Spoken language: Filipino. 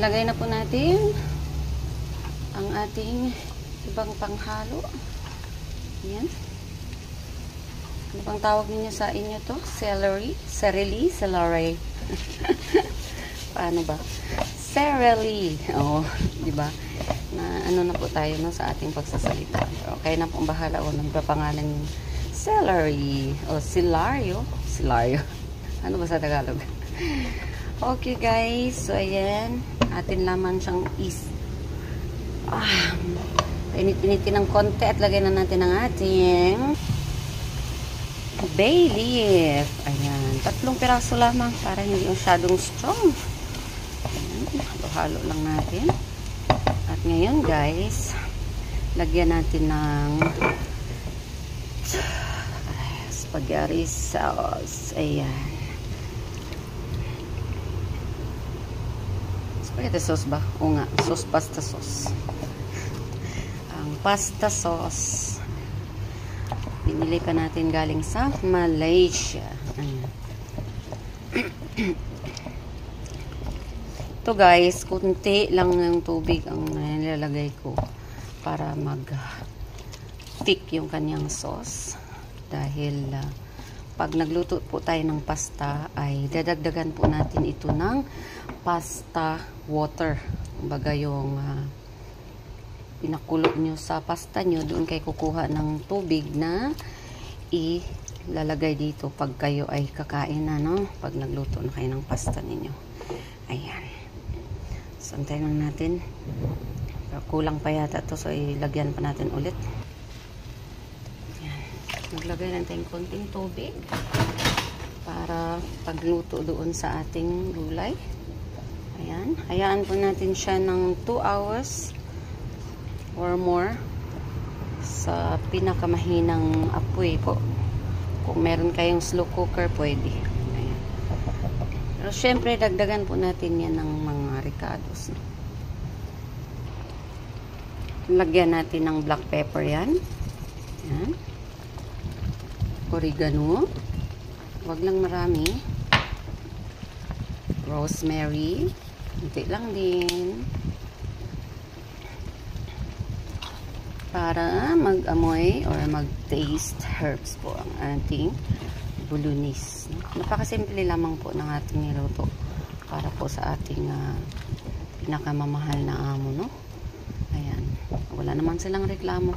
ilagay na po natin ang ating ibang panghalo. Ayan. Ano bang tawag ninyo sa inyo to? Celery? Celery. Paano ba? Celery. Oh, di ba? Na ano na po tayo no sa ating pagsasalita. Okay na po bahala o nagpapangalan yung celery o silario. Ano ba sa Tagalog? Okay guys, so ayan, atin laman siyang init-initin ng konti at lagay na natin ang ating bay leaf. Ayan, 3 piraso lamang para hindi masyadong strong. Ayan, halo-halo lang natin. At ngayon guys, lagyan natin ng spaghetti sauce. Ayan. Spaghetti sauce ba? O nga, pasta sauce. Ang pasta sauce. Pinili pa natin galing sa Malaysia. Ayan. Ito guys, kunti lang ng tubig ang nilalagay ko para mag-thick yung kanyang sauce. Dahil pag nagluto po tayo ng pasta ay dadagdagan po natin ito ng pasta water. Kumbaga yung pinakulo nyo sa pasta nyo, doon kayo kukuha ng tubig na ilalagay dito pag kayo ay kakain na, no? Pag nagluto na kayo ng pasta ninyo. Ayan. So, antayin lang natin. Kulang pa yata to, so ilagyan pa natin ulit. Ayan. Maglagay lang tayong konting tubig para pagluto doon sa ating gulay. Ayan. Hayaan po natin siya ng 2 hours or more sa pinakamahinang apoy po. Kung meron kayong slow cooker, pwede. Ayan. Pero syempre, dagdagan po natin yan ng mga ricados. Lagyan natin ng black pepper yan. Ayan. Oregano. Huwag lang marami. Rosemary. Hindi lang din. Para mag-amoy or mag-taste herbs po ang ating bulunis. Napakasimple lamang po ng ating niluto para po sa ating pinakamamahal na amo, no? Ayan. Wala naman silang reklamo.